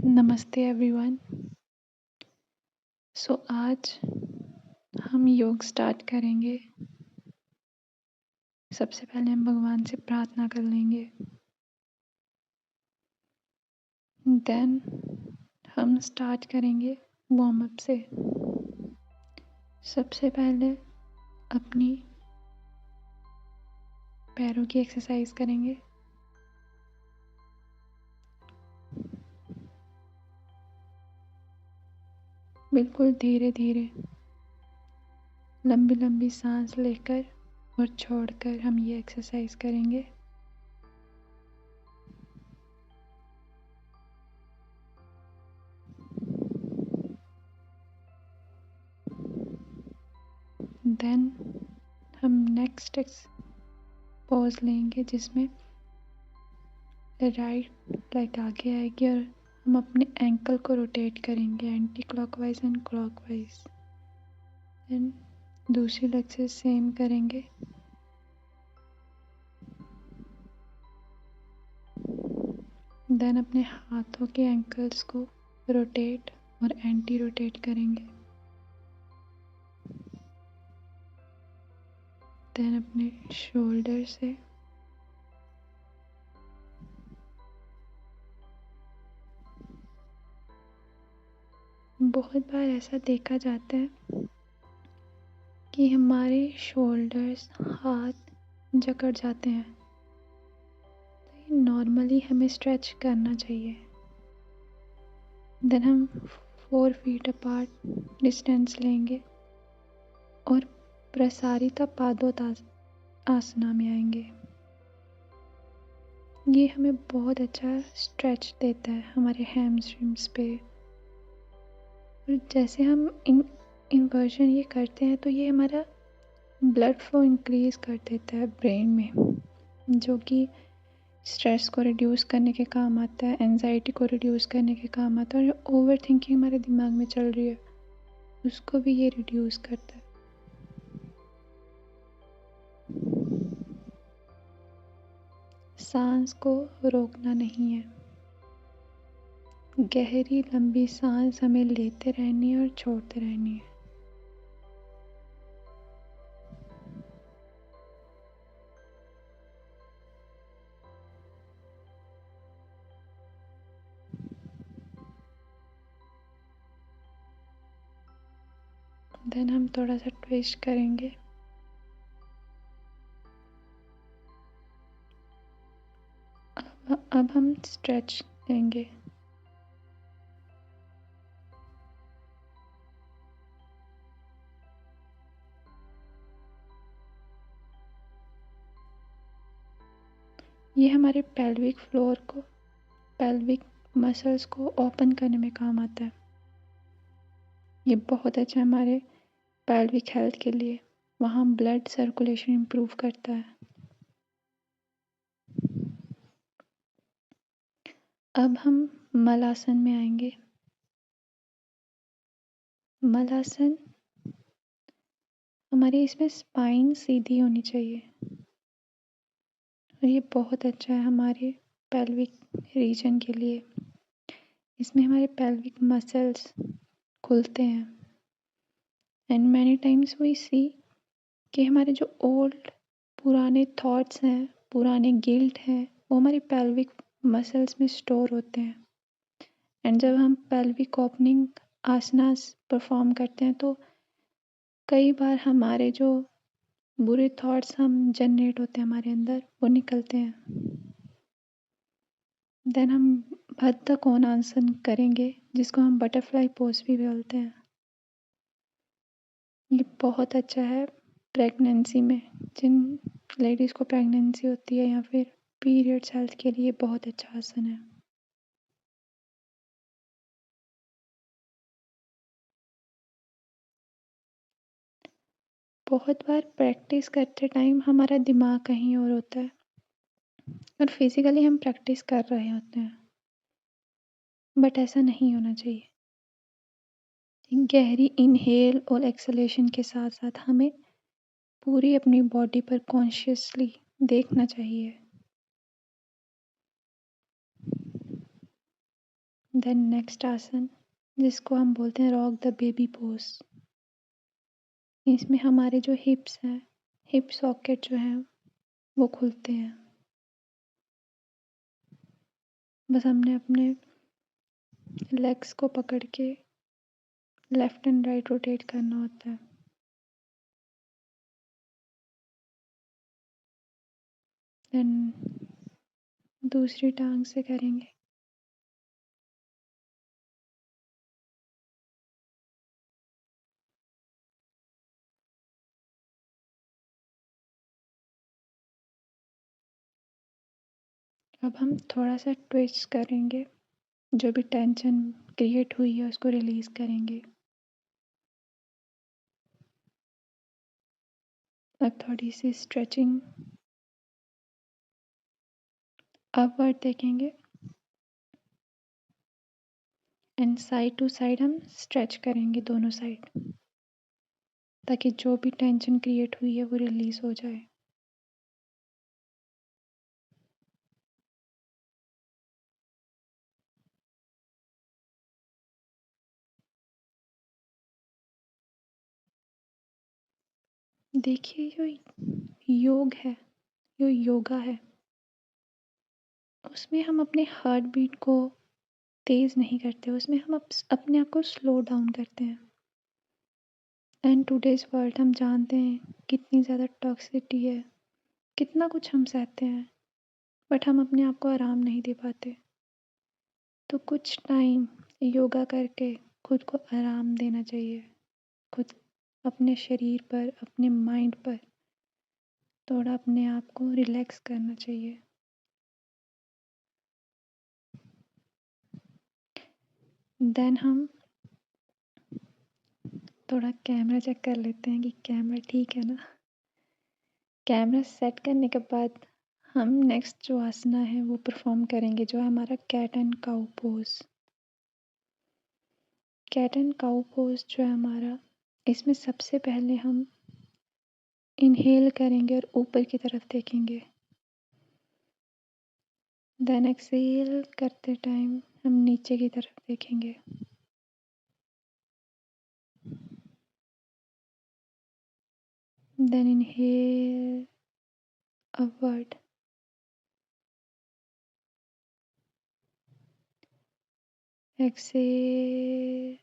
नमस्ते एवरीवन। आज हम योग स्टार्ट करेंगे। सबसे पहले हम भगवान से प्रार्थना कर लेंगे। देन हम स्टार्ट करेंगे वार्म अप से। सबसे पहले अपनी पैरों की एक्सरसाइज करेंगे। बिल्कुल धीरे धीरे लंबी लंबी सांस लेकर और छोड़कर हम ये एक्सरसाइज करेंगे। देन हम नेक्स्ट पॉज लेंगे जिसमें राइट लेग आगे आएगी और हम अपने एंकल को रोटेट करेंगे anticlockwise and clockwise. Then दूसरी लेग से सेम करेंगे। देन अपने हाथों के एंकल्स को रोटेट और एंटी रोटेट करेंगे। देन अपने शोल्डर से बहुत बार ऐसा देखा जाता है कि हमारे शोल्डर्स हाथ जकड़ जाते हैं, तो ये नॉर्मली हमें स्ट्रेच करना चाहिए। देन हम 4 फीट अपार्ट डिस्टेंस लेंगे और प्रसारिता पादोत्ताना में आएंगे। ये हमें बहुत अच्छा स्ट्रेच देता है हमारे हैमस्ट्रिंग्स पे। और जैसे हम इन्वर्जन ये करते हैं तो ये हमारा ब्लड फ्लो इंक्रीज कर देता है ब्रेन में, जो कि स्ट्रेस को रिड्यूस करने के काम आता है, एंजाइटी को रिड्यूस करने के काम आता है। और ओवर थिंकिंग हमारे दिमाग में चल रही है उसको भी ये रिड्यूस करता है। सांस को रोकना नहीं है, गहरी लंबी सांस हमें लेते रहनी है और छोड़ते रहनी है। देन हम थोड़ा सा ट्विस्ट करेंगे। अब हम स्ट्रेच लेंगे। ये हमारे पेल्विक मसल्स को ओपन करने में काम आता है। ये बहुत अच्छा है हमारे पेल्विक हेल्थ के लिए। वहाँ ब्लड सर्कुलेशन इम्प्रूव करता है। अब हम मलासन में आएंगे। मलासन हमारी इसमें स्पाइन सीधी होनी चाहिए और ये बहुत अच्छा है हमारे पेल्विक रीजन के लिए। इसमें हमारे पेल्विक मसल्स खुलते हैं एंड मैनी टाइम्स वी सी कि हमारे जो ओल्ड पुराने थॉट्स हैं, पुराने गिल्ट हैं, वो हमारे पेल्विक मसल्स में स्टोर होते हैं। एंड जब हम पेल्विक ओपनिंग आसनास परफॉर्म करते हैं तो कई बार हमारे जो बुरे थॉट्स हम जनरेट होते हैं हमारे अंदर, वो निकलते हैं। देन हम बद्ध कोणासन करेंगे जिसको हम बटरफ्लाई पोज भी बोलते हैं। ये बहुत अच्छा है प्रेगनेंसी में, जिन लेडीज़ को प्रेगनेंसी होती है या फिर पीरियड्स हेल्थ के लिए बहुत अच्छा आसन है। बहुत बार प्रैक्टिस करते टाइम हमारा दिमाग कहीं और होता है और फिजिकली हम प्रैक्टिस कर रहे होते हैं, बट ऐसा नहीं होना चाहिए। गहरी इनहेल और एक्सलेशन के साथ साथ हमें पूरी अपनी बॉडी पर कॉन्शियसली देखना चाहिए। देन नेक्स्ट आसन जिसको हम बोलते हैं रॉक द बेबी पोज। इसमें हमारे जो हिप्स हैं, हिप सॉकेट जो हैं वो खुलते हैं। बस हमने अपने लेग्स को पकड़ के लेफ्ट एंड राइट रोटेट करना होता है। देन दूसरी टांग से करेंगे। अब हम थोड़ा सा ट्विस्ट करेंगे, जो भी टेंशन क्रिएट हुई है उसको रिलीज करेंगे। अब थोड़ी सी स्ट्रेचिंग, अपवर्ड देखेंगे एंड साइड टू साइड हम स्ट्रेच करेंगे दोनों साइड, ताकि जो भी टेंशन क्रिएट हुई है वो रिलीज हो जाए। देखिए जो योग है, जो योगा है, उसमें हम अपने हार्ट बीट को तेज नहीं करते, उसमें हम अपने आप को स्लो डाउन करते हैं। एंड टुडेज वर्ल्ड हम जानते हैं कितनी ज़्यादा टॉक्सिसिटी है, कितना कुछ हम सहते हैं, बट हम अपने आप को आराम नहीं दे पाते। तो कुछ टाइम योगा करके खुद को आराम देना चाहिए, खुद अपने शरीर पर, अपने माइंड पर थोड़ा अपने आप को रिलैक्स करना चाहिए। देन हम थोड़ा कैमरा चेक कर लेते हैं कि कैमरा ठीक है ना। कैमरा सेट करने के बाद हम नेक्स्ट जो आसना है वो परफॉर्म करेंगे, जो है हमारा cat and cow pose. Cat and cow pose जो है हमारा, इसमें सबसे पहले हम इनहेल करेंगे और ऊपर की तरफ देखेंगे। देन एक्सहेल करते टाइम हम नीचे की तरफ देखेंगे। Then inhale upward, exhale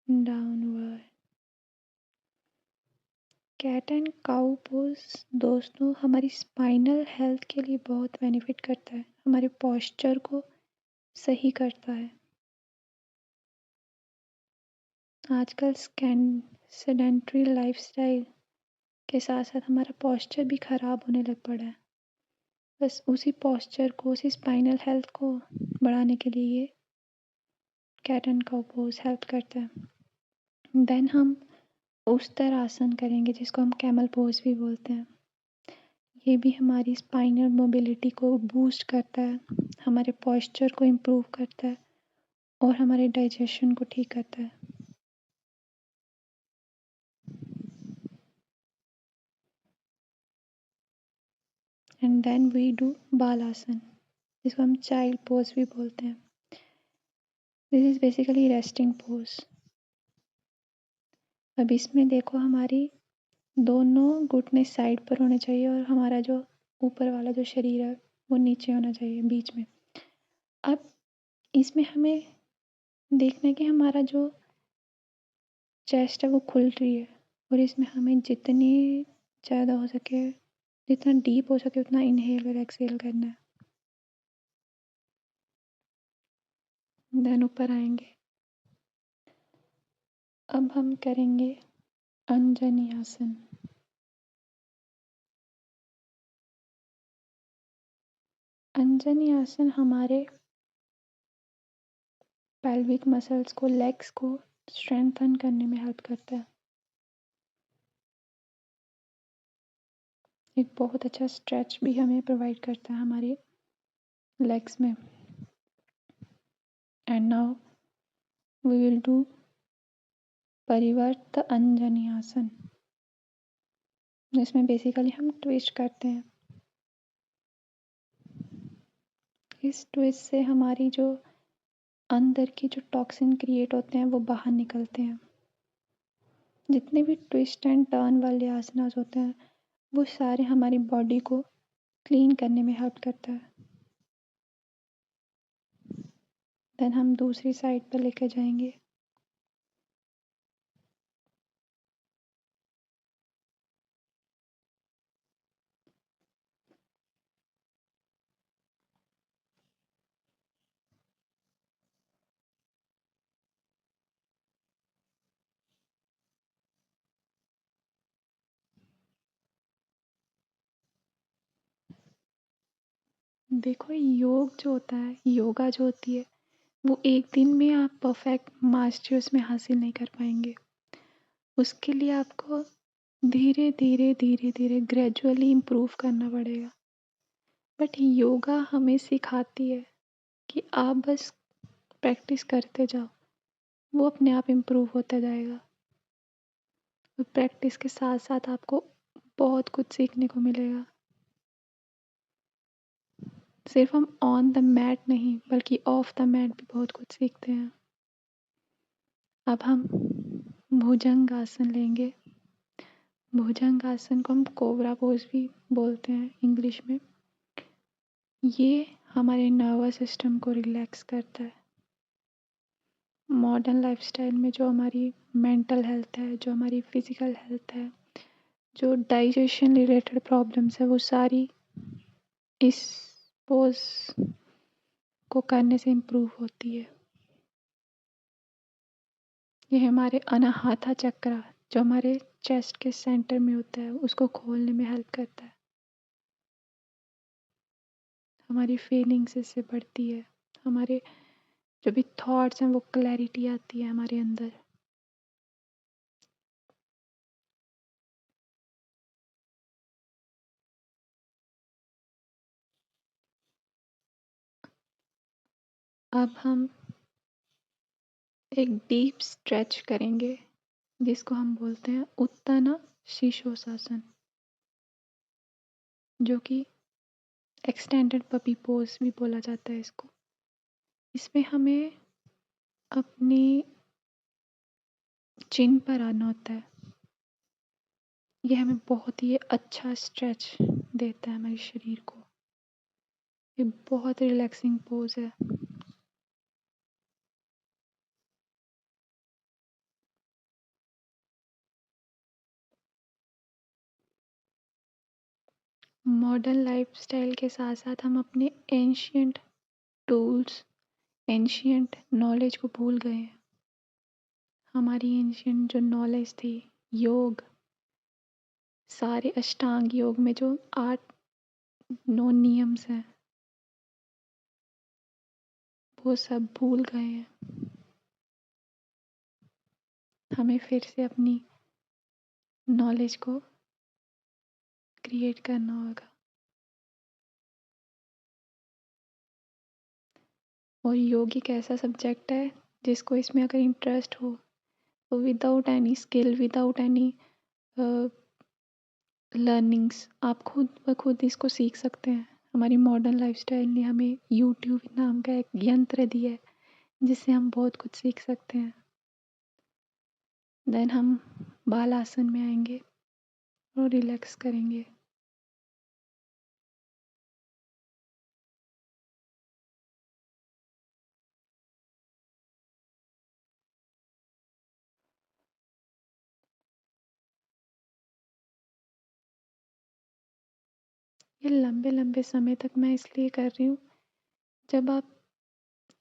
downward. Cat and cow pose दोस्तों हमारी स्पाइनल हेल्थ के लिए बहुत बेनिफिट करता है, हमारे पोस्चर को सही करता है। आजकल सेडेंट्री लाइफस्टाइल के साथ साथ हमारा पोस्चर भी ख़राब होने लग पड़ा है। बस उसी पोस्चर को, उसी स्पाइनल हेल्थ को बढ़ाने के लिए ये cat and cow pose help करता है। देन हम उस्तर आसन करेंगे, जिसको हम कैमल पोज भी बोलते हैं। ये भी हमारी स्पाइनल मोबिलिटी को बूस्ट करता है, हमारे पोस्चर को इम्प्रूव करता है और हमारे डाइजेशन को ठीक करता है। एंड देन वी डू बाल आसन, जिसको हम चाइल्ड पोज भी बोलते हैं। This is basically resting pose. अब इसमें देखो हमारी दोनों घुटने साइड पर होने चाहिए और हमारा जो ऊपर वाला जो शरीर है वो नीचे होना चाहिए बीच में। अब इसमें हमें देखना है कि हमारा जो चेस्ट है वो खुल रही है, और इसमें हमें जितनी ज़्यादा हो सके, जितना डीप हो सके उतना इनहेल और एक्सहेल करना है। देन ऊपर आएंगे। अब हम करेंगे अंजनी आसन। अंजनी आसन हमारे पेल्विक मसल्स को, लेग्स को स्ट्रेंथन करने में हेल्प करता है। एक बहुत अच्छा स्ट्रेच भी हमें प्रोवाइड करता है हमारे लेग्स में। And now we will do परिवर्त अंजनी आसन, जिसमें बेसिकली हम ट्विस्ट करते हैं। इस ट्विस्ट से हमारी जो अंदर के जो टॉक्सिन क्रिएट होते हैं वो बाहर निकलते हैं। जितने भी ट्विस्ट एंड टर्न वाले आसनास होते हैं वो सारे हमारी बॉडी को क्लीन करने में हेल्प करता है। देन हम दूसरी साइड पर लेकर जाएंगे। देखो योग जो होता है, योगा जो होती है, वो एक दिन में आप परफेक्ट मास्टरी उसमें हासिल नहीं कर पाएंगे। उसके लिए आपको धीरे धीरे धीरे धीरे ग्रेजुअली इम्प्रूव करना पड़ेगा। बट योगा हमें सिखाती है कि आप बस प्रैक्टिस करते जाओ, वो अपने आप इम्प्रूव होता जाएगा। और प्रैक्टिस के साथ साथ आपको बहुत कुछ सीखने को मिलेगा। सिर्फ हम ऑन द मैट नहीं बल्कि ऑफ द मैट भी बहुत कुछ सीखते हैं। अब हम भुजंग आसन लेंगे। भुजंग आसन को हम कोबरा पोज भी बोलते हैं इंग्लिश में। ये हमारे नर्वस सिस्टम को रिलैक्स करता है। मॉडर्न लाइफस्टाइल में जो हमारी मेंटल हेल्थ है, जो हमारी फिजिकल हेल्थ है, जो डाइजेशन रिलेटेड प्रॉब्लम्स है, वो सारी इस पोज को करने से इम्प्रूव होती है। ये हमारे अनाहता चक्र जो हमारे चेस्ट के सेंटर में होता है उसको खोलने में हेल्प करता है। हमारी फीलिंग्स इससे बढ़ती है। हमारे जो भी थॉट्स हैं वो क्लैरिटी आती है हमारे अंदर। अब हम एक डीप स्ट्रेच करेंगे जिसको हम बोलते हैं उत्ताना शीर्षोत्तासन, जो कि एक्सटेंडेड पपी पोज भी बोला जाता है इसको। इसमें हमें अपनी चिन पर आना होता है। ये हमें बहुत ही अच्छा स्ट्रेच देता है हमारे शरीर को। ये बहुत रिलैक्सिंग पोज है। मॉडर्न लाइफस्टाइल के साथ साथ हम अपने एंशियंट टूल्स, एंशियंट नॉलेज को भूल गए हैं। हमारी एंशियंट जो नॉलेज थी, योग, सारे अष्टांग योग में जो 8-9 नियम्स हैं वो सब भूल गए हैं। हमें फिर से अपनी नॉलेज को क्रिएट करना होगा। और योग एक ऐसा सब्जेक्ट है जिसको इसमें अगर इंटरेस्ट हो तो without any skill, without any learnings आप खुद ब खुद इसको सीख सकते हैं। हमारी मॉडर्न लाइफस्टाइल ने हमें यूट्यूब नाम का एक यंत्र दिया है जिससे हम बहुत कुछ सीख सकते हैं। देन हम बाल आसन में आएंगे और रिलैक्स करेंगे। ये लंबे लंबे समय तक मैं इसलिए कर रही हूँ, जब आप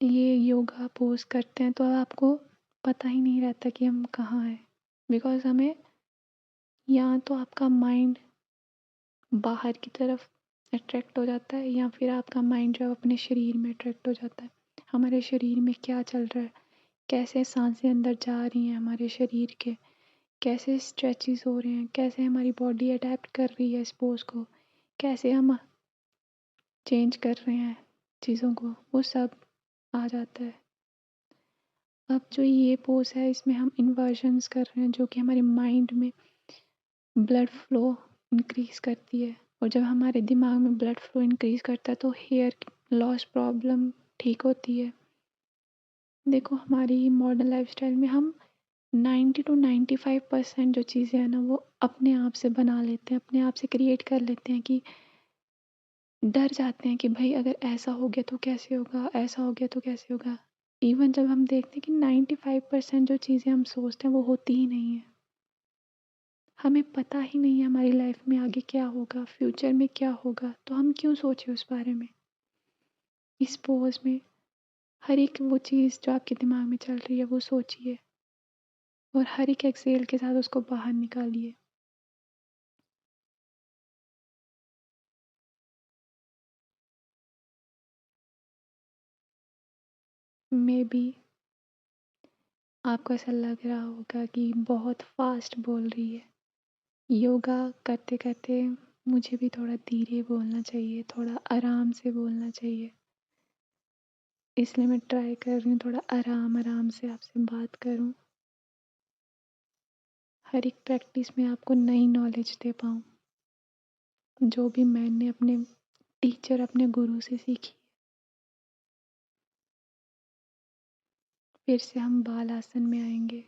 ये योगा पोज करते हैं तो आपको पता ही नहीं रहता कि हम कहाँ हैं। बिकॉज हमें या तो आपका माइंड बाहर की तरफ अट्रैक्ट हो जाता है या फिर आपका माइंड जो है अपने शरीर में अट्रैक्ट हो जाता है। हमारे शरीर में क्या चल रहा है, कैसे सांसें अंदर जा रही हैं हमारे शरीर के, कैसे स्ट्रेचेस हो रहे हैं, कैसे हमारी बॉडी अडेप्ट कर रही है इस पोज को, कैसे हम चेंज कर रहे हैं चीज़ों को, वो सब आ जाता है। अब जो ये पोज है इसमें हम इन्वर्जन्स कर रहे हैं जो कि हमारे माइंड में ब्लड फ्लो इंक्रीज करती है। और जब हमारे दिमाग में ब्लड फ्लो इंक्रीज करता है तो हेयर लॉस प्रॉब्लम ठीक होती है। देखो हमारी मॉडर्न लाइफ़स्टाइल में हम 90 टू 95% जो चीज़ें हैं ना वो अपने आप से बना लेते हैं, अपने आप से क्रिएट कर लेते हैं कि डर जाते हैं कि भई अगर ऐसा हो गया तो कैसे होगा, ऐसा हो गया तो कैसे होगा? इवन जब हम देखते हैं कि 95% जो चीज़ें हम सोचते हैं वो होती ही नहीं है। हमें पता ही नहीं है हमारी लाइफ़ में आगे क्या होगा, फ्यूचर में क्या होगा, तो हम क्यों सोचें उस बारे में? इस पॉज़ में हर एक वो चीज़ जो आपके दिमाग में चल रही है वो सोचिए और हर एक एक्सहेल के साथ उसको बाहर निकालिए। मेबी आपको ऐसा लग रहा होगा कि बहुत फ़ास्ट बोल रही है। योगा करते-करते मुझे भी थोड़ा धीरे बोलना चाहिए, थोड़ा आराम से बोलना चाहिए। इसलिए मैं ट्राई कर रही हूँ थोड़ा आराम-आराम से आपसे बात करूँ। हर एक प्रैक्टिस में आपको नई नॉलेज दे पाऊँ, जो भी मैंने अपने टीचर, अपने गुरु से सीखी। फिर से हम बाल आसन में आएँगे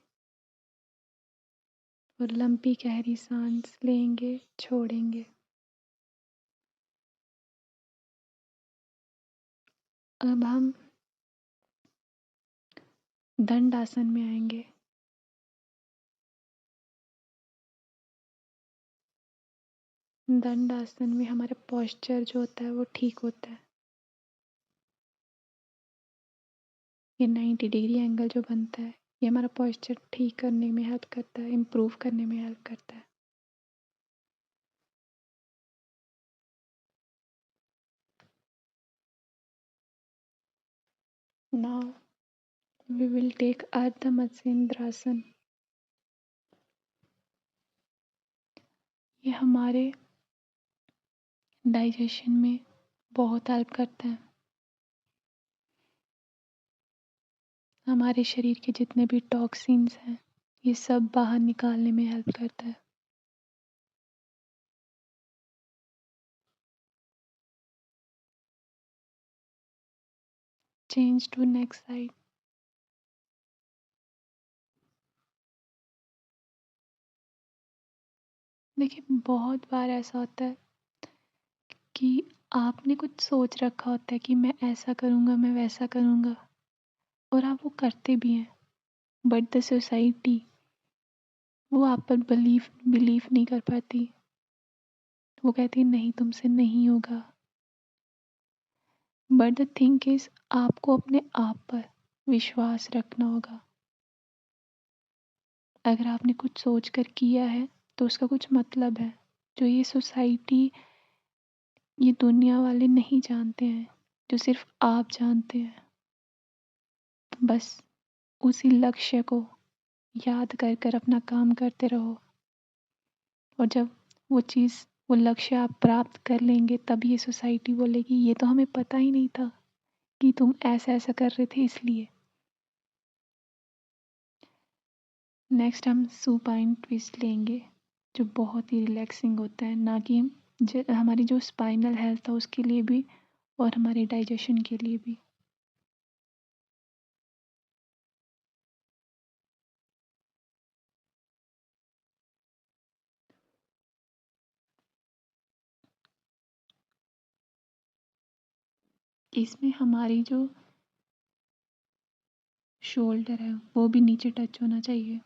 और लंबी गहरी साँस लेंगे, छोड़ेंगे। अब हम दंड आसन में आएँगे। दंड आसन में हमारा पोस्चर जो होता है वो ठीक होता है। ये 90 डिग्री एंगल जो बनता है, ये हमारा पोस्चर ठीक करने में हेल्प करता है, इम्प्रूव करने में हेल्प करता है। नाउ वी विल टेक अर्ध मत्स्येंद्रासन। ये हमारे डाइजेशन में बहुत हेल्प करता है। हमारे शरीर के जितने भी टॉक्सिन्स हैं, ये सब बाहर निकालने में हेल्प करता है। Change to next side. देखिए बहुत बार ऐसा होता है कि आपने कुछ सोच रखा होता है कि मैं ऐसा करूँगा, मैं वैसा करूँगा और आप वो करते भी हैं। बट द सोसाइटी वो आप पर बिलीव नहीं कर पाती। वो कहती है नहीं तुमसे नहीं होगा। बट द थिंग इज़ आपको अपने आप पर विश्वास रखना होगा। अगर आपने कुछ सोच कर किया है तो उसका कुछ मतलब है। जो ये सोसाइटी, ये दुनिया वाले नहीं जानते हैं, जो सिर्फ़ आप जानते हैं। बस उसी लक्ष्य को याद कर कर अपना काम करते रहो और जब वो चीज़, वो लक्ष्य आप प्राप्त कर लेंगे तब ये सोसाइटी बोलेगी ये तो हमें पता ही नहीं था कि तुम ऐसा-ऐसा कर रहे थे इसलिए। नेक्स्ट हम सुपाइन ट्विस्ट लेंगे जो बहुत ही रिलैक्सिंग होता है, ना कि हमारी जो स्पाइनल हेल्थ है उसके लिए भी और हमारे डाइजेशन के लिए भी। इसमें हमारी जो शोल्डर है वो भी नीचे टच होना चाहिए।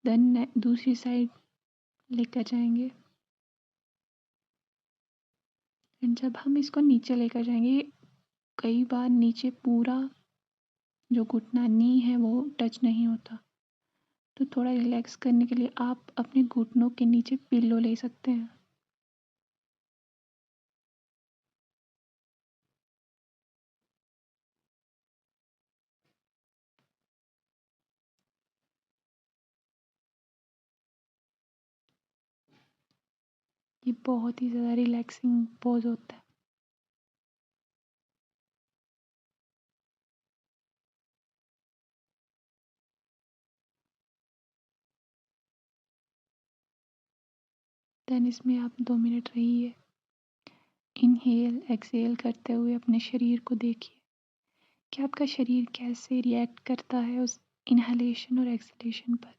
देन दूसरी साइड लेकर जाएंगे एंड जब हम इसको नीचे लेकर जाएंगे, कई बार नीचे पूरा जो घुटना नी है वो टच नहीं होता, तो थोड़ा रिलैक्स करने के लिए आप अपने घुटनों के नीचे पिल्लो ले सकते हैं। ये बहुत ही ज़्यादा रिलैक्सिंग पोज होता है। देन इसमें आप 2 मिनट रहिए। इनहेल एक्सहेल करते हुए अपने शरीर को देखिए। कि आपका शरीर कैसे रिएक्ट करता है उस इनहेलेशन और एक्सहेलेशन पर।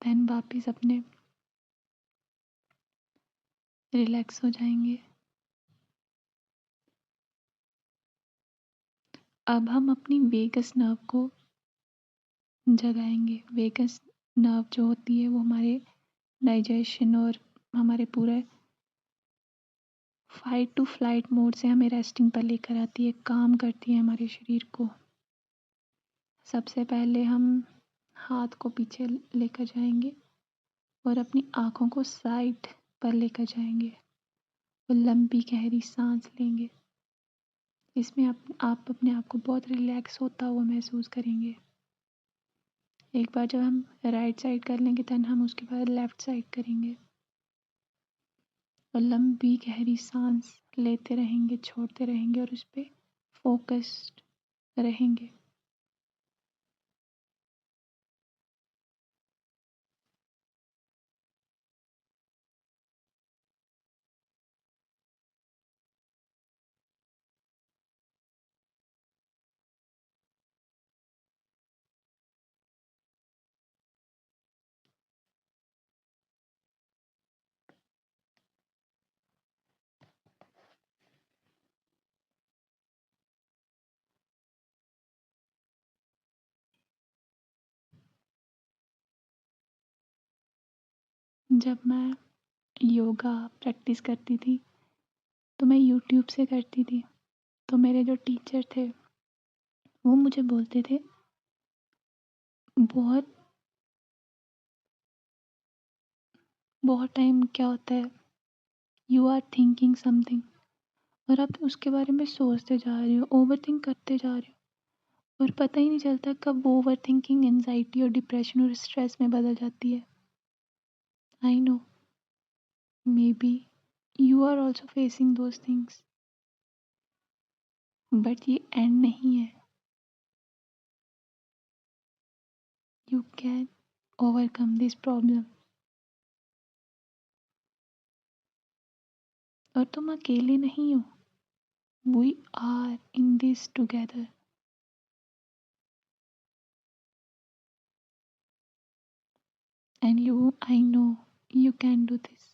देन वापिस अपने रिलैक्स हो जाएंगे। अब हम अपनी वेगस नर्व को जगाएंगे। वेगस नर्व जो होती है वो हमारे डाइजेशन और हमारे पूरे फाइट टू फ्लाइट मोड से हमें रेस्टिंग पर लेकर आती है, काम करती है हमारे शरीर को। सबसे पहले हम हाथ को पीछे लेकर जाएंगे और अपनी आँखों को साइड पर लेकर जाएंगे और लंबी गहरी सांस लेंगे। इसमें आप अपने आप को बहुत रिलैक्स होता हुआ महसूस करेंगे। एक बार जब हम राइट साइड कर लेंगे देन हम उसके बाद लेफ़्ट साइड करेंगे और लंबी गहरी सांस लेते रहेंगे, छोड़ते रहेंगे और उस पर फोकस्ड रहेंगे। जब मैं योगा प्रैक्टिस करती थी तो मैं यूट्यूब से करती थी। तो मेरे जो टीचर थे वो मुझे बोलते थे बहुत बहुत टाइम क्या होता है, यू आर थिंकिंग समथिंग और आप उसके बारे में सोचते जा रहे हो, ओवर थिंक करते जा रहे हो और पता ही नहीं चलता कब वो ओवर थिंकिंग एंजाइटी और डिप्रेशन और स्ट्रेस में बदल जाती है। I know maybe you are also facing those things, but ये एंड नहीं है। You can overcome this problem और तुम अकेले नहीं हो। We are in this together and you I know you can do this.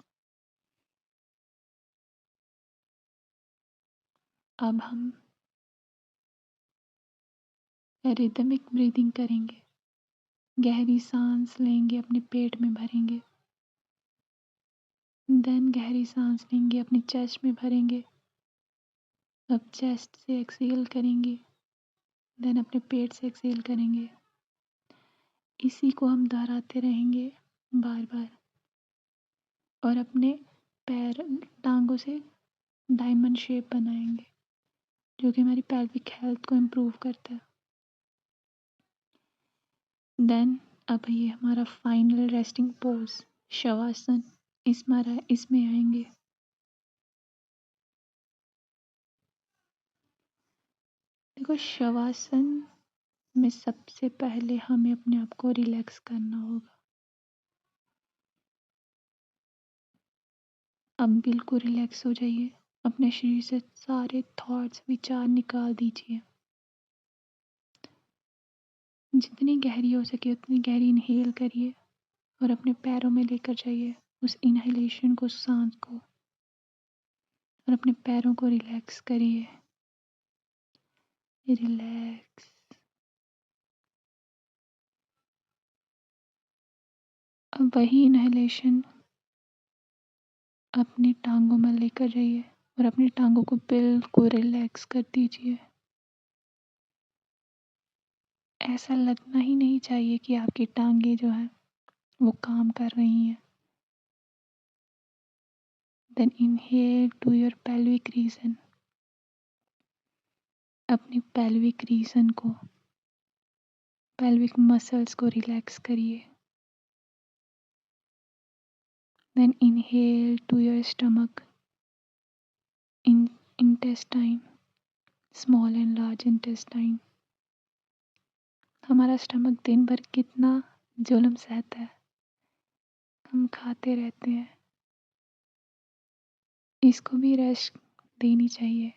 अब हम रिदमिक ब्रीदिंग करेंगे। गहरी सांस लेंगे, अपने पेट में भरेंगे, देन गहरी सांस लेंगे, अपने चेस्ट में भरेंगे, अब चेस्ट से एक्सहेल करेंगे, देन अपने पेट से एक्सहेल करेंगे। इसी को हम दोहराते रहेंगे बार बार और अपने पैर टांगों से डायमंड शेप बनाएंगे जो कि हमारी पेल्विक हेल्थ को इम्प्रूव करता है। देन अब ये हमारा फाइनल रेस्टिंग पोज शवासन इसमें आएंगे। देखो शवासन में सबसे पहले हमें अपने आप को रिलैक्स करना होगा। अब बिल्कुल रिलैक्स हो जाइए, अपने शरीर से सारे थॉट्स विचार निकाल दीजिए। जितनी गहरी हो सके उतनी गहरी इनहेल करिए और अपने पैरों में लेकर जाइए उस इनहेलेशन को, सांस को, और अपने पैरों को रिलैक्स करिए। रिलैक्स। अब वही इनहेलेशन अपनी टांगों में लेकर जाइए और अपनी टांगों को बिल्कुल रिलैक्स कर दीजिए। ऐसा लगना ही नहीं चाहिए कि आपकी टांगें जो है वो काम कर रही हैं। Then inhale to your pelvic region. अपनी पेल्विक रीजन को, पेल्विक मसल्स को रिलैक्स करिए। Then inhale to your stomach, intestine, small and large intestine. हमारा स्टमक दिन भर कितना जुल्म सहता है, हम खाते रहते हैं, इसको भी रेस्ट देनी चाहिए।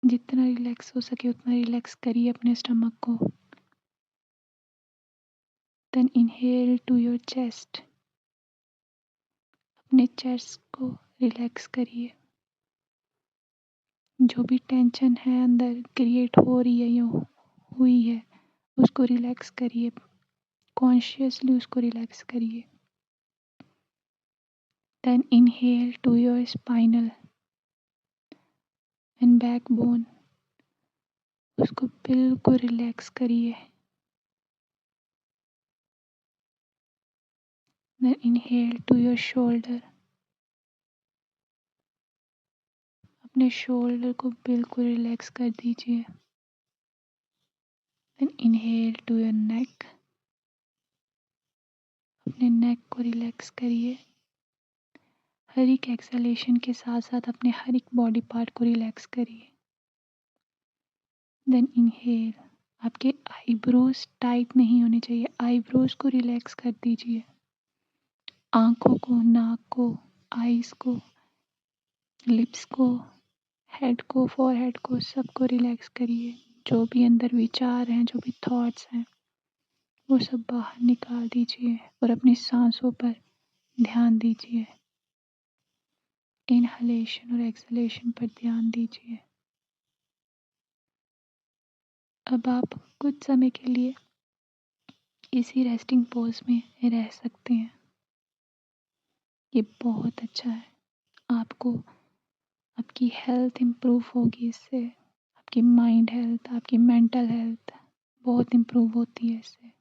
जितना रिलैक्स हो सके उतना रिलैक्स करिए अपने स्टमक को। Then inhale to your chest, अपने चेस्ट को रिलैक्स करिए। जो भी टेंशन है अंदर क्रिएट हो रही है या हुई है, उसको रिलैक्स करिए, कॉन्शियसली उसको रिलैक्स करिए। Then inhale to your spinal and backbone, उसको बिल्कुल रिलैक्स करिए। Then inhale to your shoulder, अपने शोल्डर को बिल्कुल रिलैक्स कर दीजिए। Then inhale to your neck, अपने नेक को रिलैक्स करिए। हर एक एक्सहेलेशन के साथ साथ अपने हर एक बॉडी पार्ट को रिलैक्स करिए। देन इनहेल, आपके आईब्रोज टाइट नहीं होने चाहिए, आईब्रोज को रिलैक्स कर दीजिए। आँखों को, नाक को, आईज को, लिप्स को, हेड को, फोरहेड को, सबको रिलैक्स करिए। जो भी अंदर विचार हैं, जो भी थॉट्स हैं, वो सब बाहर निकाल दीजिए और अपनी सांसों पर ध्यान दीजिए। इनहलेशन और एक्सहलेशन पर ध्यान दीजिए। अब आप कुछ समय के लिए इसी रेस्टिंग पोज में रह सकते हैं। ये बहुत अच्छा है, आपको आपकी हेल्थ इम्प्रूव होगी इससे, आपकी माइंड हेल्थ, आपकी मेंटल हेल्थ बहुत इम्प्रूव होती है इससे।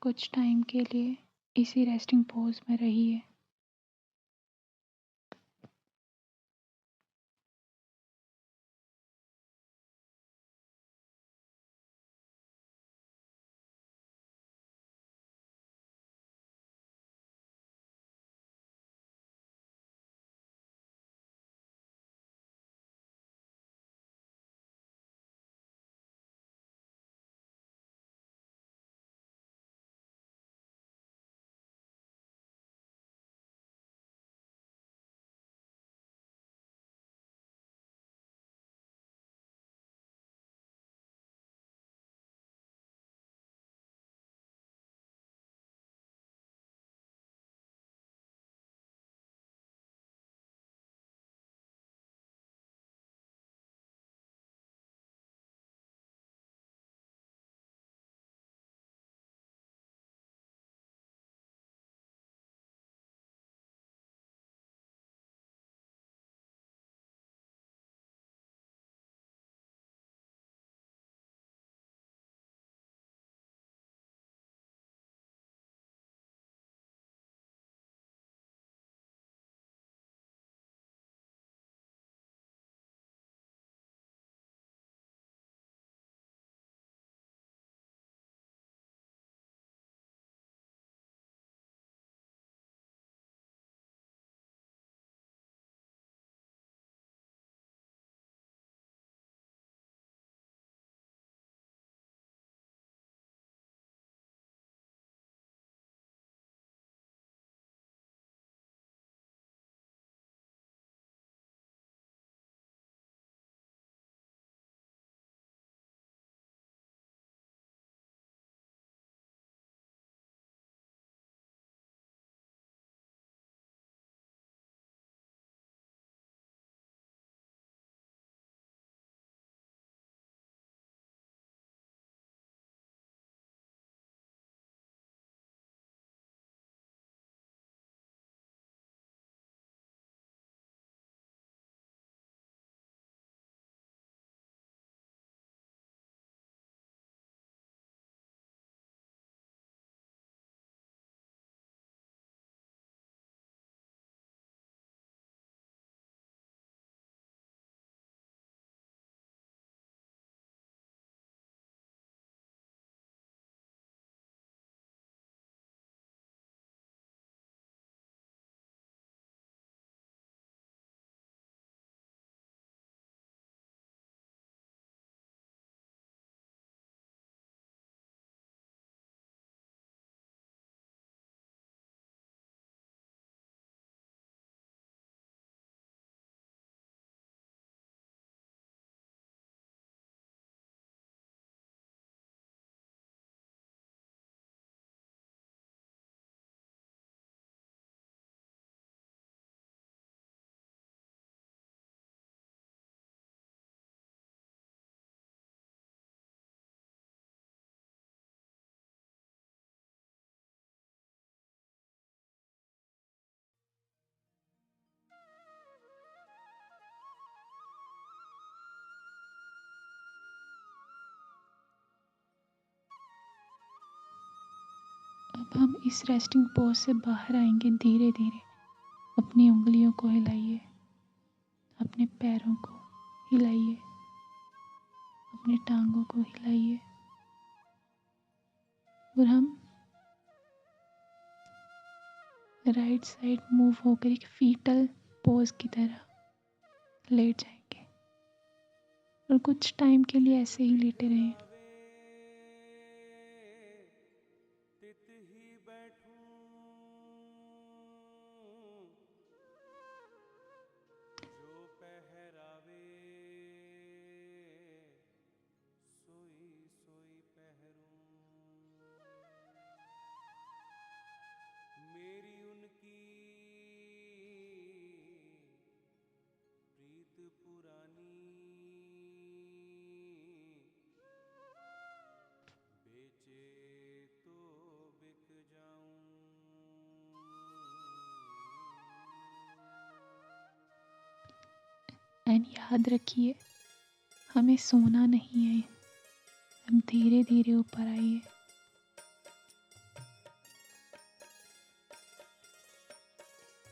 कुछ टाइम के लिए इसी रेस्टिंग पोज में रहिए। अब हम इस रेस्टिंग पोज से बाहर आएंगे धीरे धीरे। अपनी उंगलियों को हिलाइए, अपने पैरों को हिलाइए, अपने टांगों को हिलाइए और हम राइट साइड मूव होकर एक फीटल पोज की तरह लेट जाएंगे और कुछ टाइम के लिए ऐसे ही लेटे रहें। एंड याद रखिए, हमें सोना नहीं है। हम धीरे धीरे ऊपर आइए।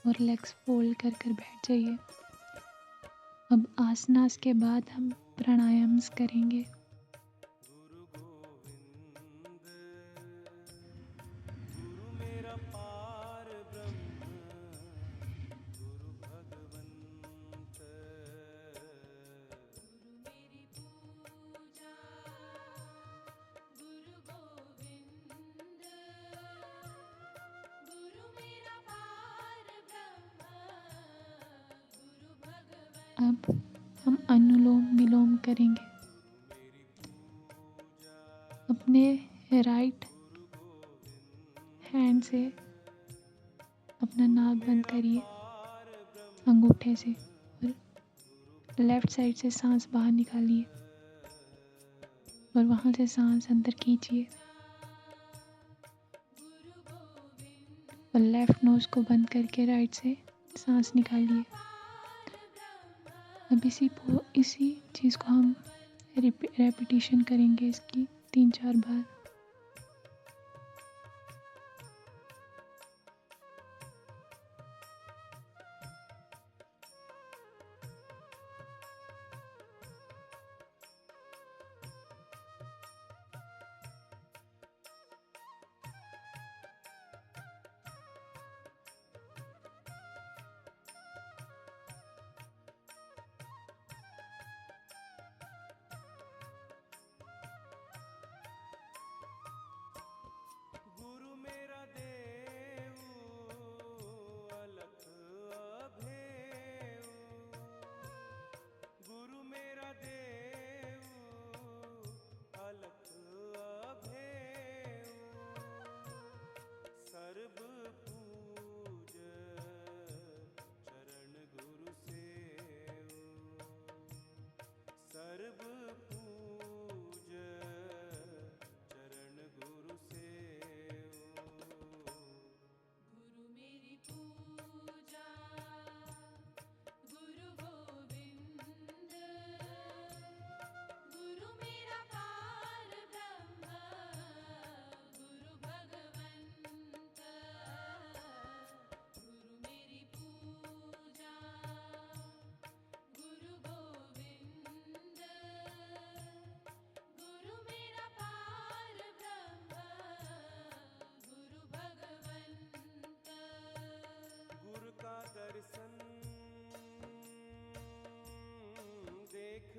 और लेग्स फोल्ड कर कर बैठ जाइए। अब आसनास के बाद हम प्राणायाम्स करेंगे। अब हम अनुलोम विलोम करेंगे। अपने राइट हैंड से अपना नाक बंद करिए अंगूठे से और लेफ्ट साइड से सांस बाहर निकालिए और वहाँ से सांस अंदर खींचिए और लेफ्ट नोज को बंद करके राइट से सांस निकालिए। अब इसी चीज़ को हम रेपिटेशन करेंगे इसकी 3-4 बार।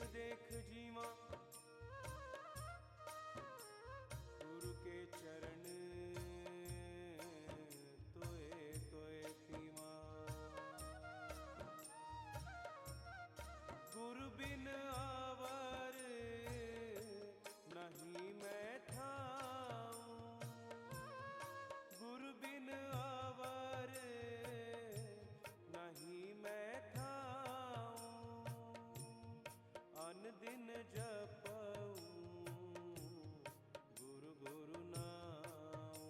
देख जीवा गुरु के चरण तोए तोए पीवा। गुरु बिन आवर नहीं मैं थाऊं, गुरु बिन आवर नहीं मैं थाऊं। अन दिन जपऊं गुरु गुरु नाऊं,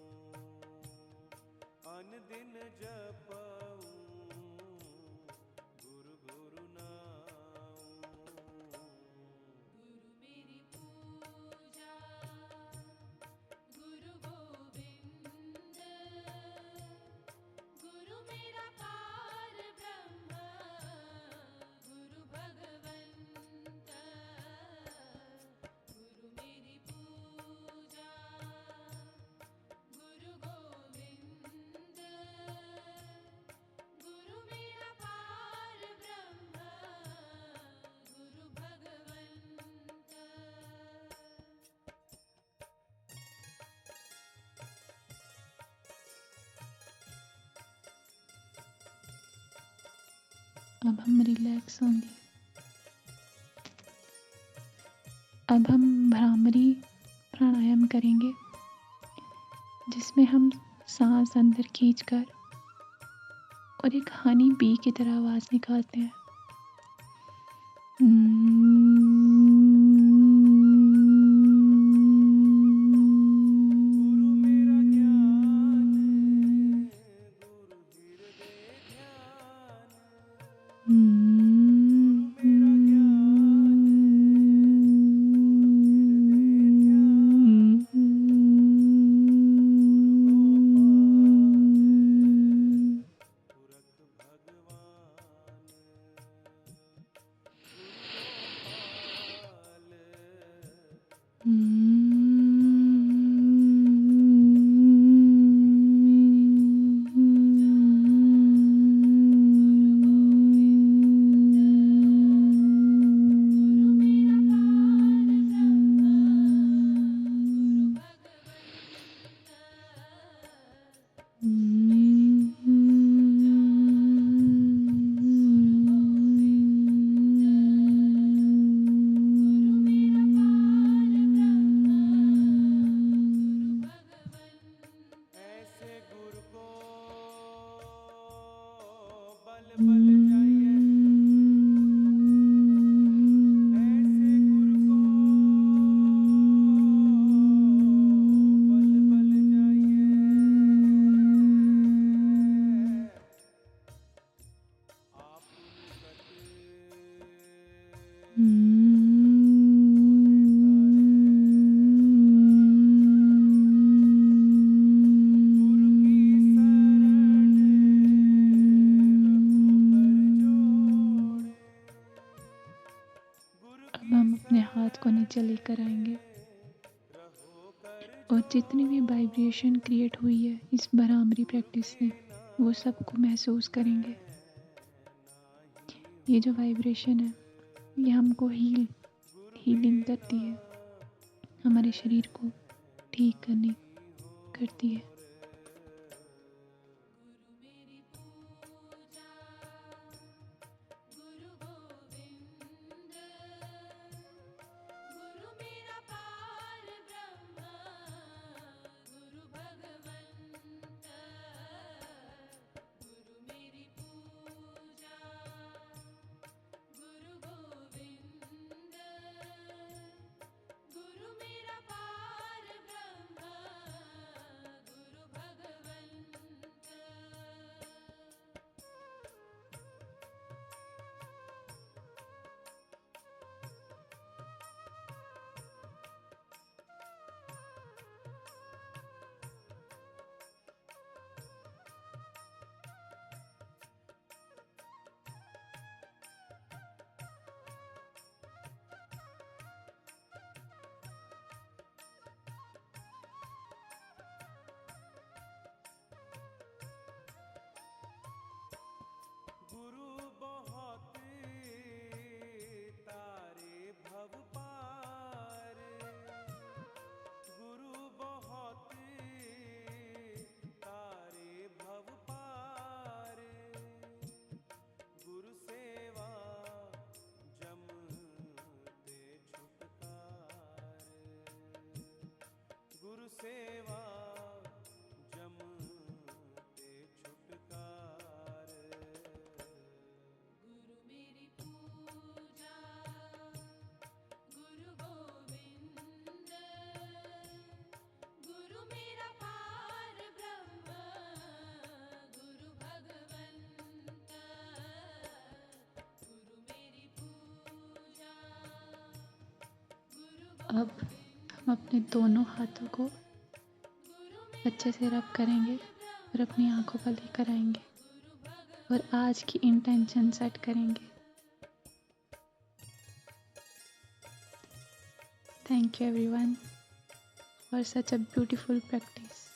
अन दिन जपऊं गुरु गुरु नाऊं। गुरु मेरी पूजा गुरु गोविंद, अब हम रिलैक्स होंगे। अब हम भ्रामरी प्राणायाम करेंगे, जिसमें हम सांस अंदर खींचकर और एक हनी बी की तरह आवाज़ निकालते हैं। गुरु मेरा ज्ञान, गुरु हृदय ध्यान। गुरु मेरा ज्ञान, हृदय ध्यान। पुरख भगवान, गुरु गोपाल। ऐसे गुरु को बल बल जाइए, ऐसे गुरु को बल बल जाइए। आप मुकट गुरु की शरण रघु कर जोड़े। गुरु अब की हम अपने हाथ को नीचे लेकर आएंगे रहो कर और जितनी भी वाइब्रेशन क्रिएट हुई है इस भ्रामरी प्रैक्टिस से, वो सबको महसूस करेंगे। ये जो वाइब्रेशन है, ये हमको हीलिंग करती है, हमारे शरीर को ठीक करती है। गुरु बहुत तारे भव पार। गुरु बहुत तारे भव पार। गुरु सेवा जमते छुटकार। गुरु सेवा जमते छुटकार। अब हम अपने दोनों हाथों को अच्छे से रब करेंगे और अपनी आंखों पर लेकर आएंगे और आज की इंटेंशन सेट करेंगे। Thank you everyone for such a beautiful practice.